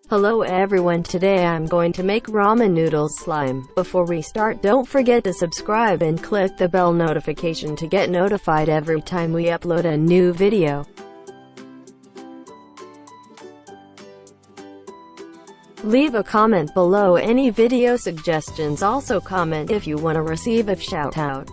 Hello everyone, today I'm going to make ramen noodles slime. Before we start, don't forget to subscribe and click the bell notification to get notified every time we upload a new video. Leave a comment below any video suggestions, also comment if you want to receive a shout out.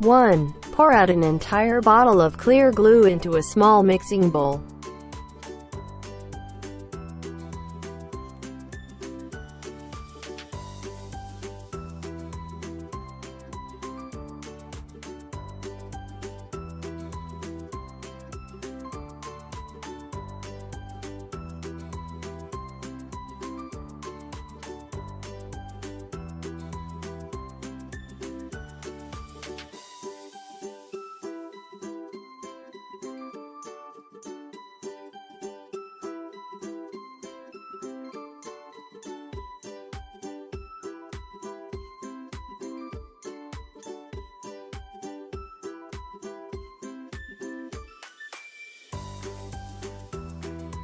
One. Pour out an entire bottle of clear glue into a small mixing bowl.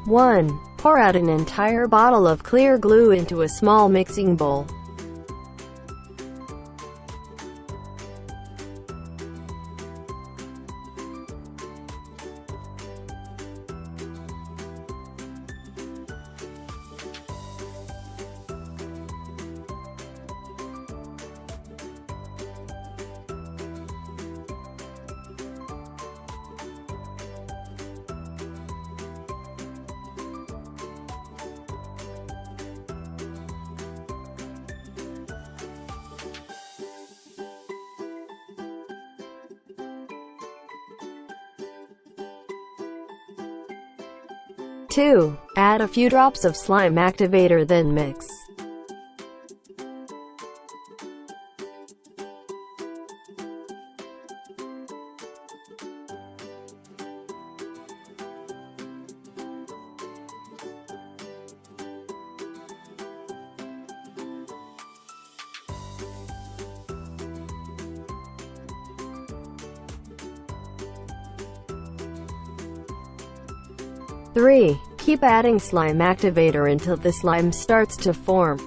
1. Pour out an entire bottle of clear glue into a small mixing bowl. 2. Add a few drops of Slime Activator, then mix. Three. Keep adding Slime Activator until the slime starts to form.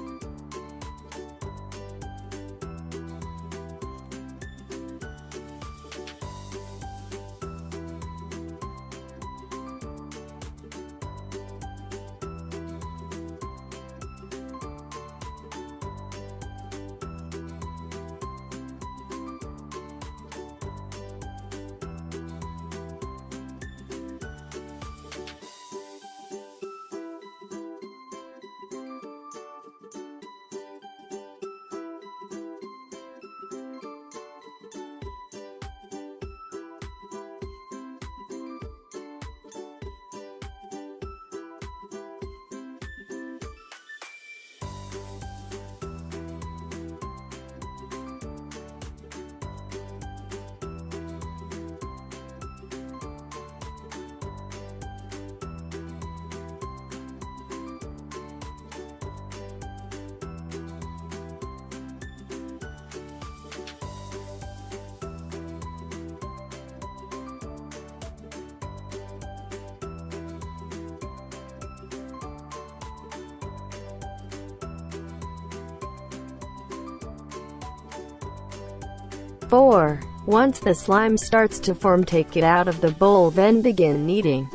4. Once the slime starts to form, take it out of the bowl, then begin kneading.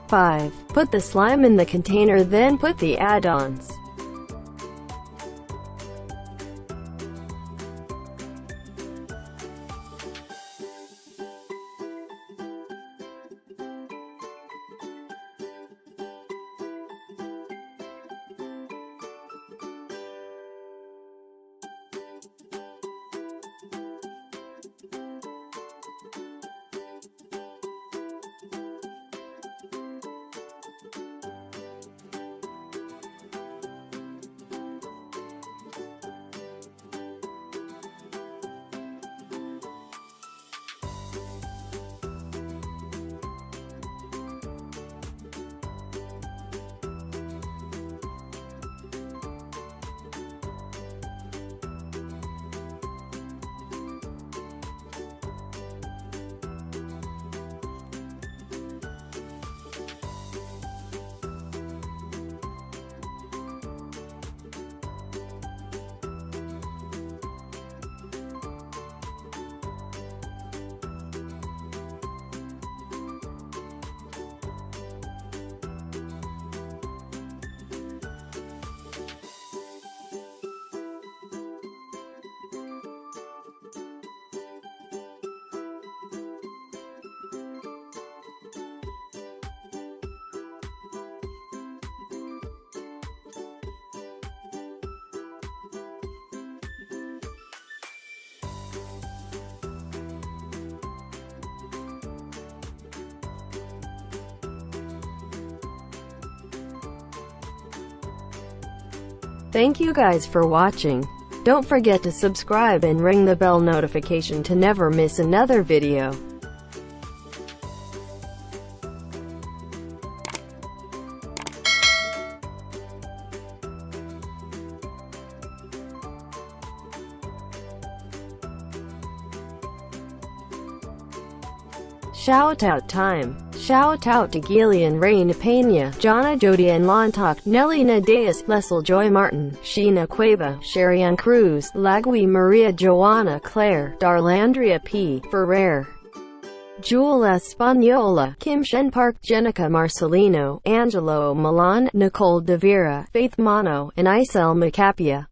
Five. Put the slime in the container, then put the add-ons. Thank you guys for watching. Don't forget to subscribe and ring the bell notification to never miss another video. Shout out time. Shout out to Gillian Rain Pena, Jonna Jody and Lontok, Nelly Nadeas, Leslie Joy Martin, Sheena Cueva, Sherry-Ann Cruz, Lagui Maria Joanna Claire, Darlandria P. Ferrer, Jewel Espanola, Kim Shen Park, Jenica Marcelino, Angelo Milan, Nicole De Vera, Faith Mono, and Isel Macapia.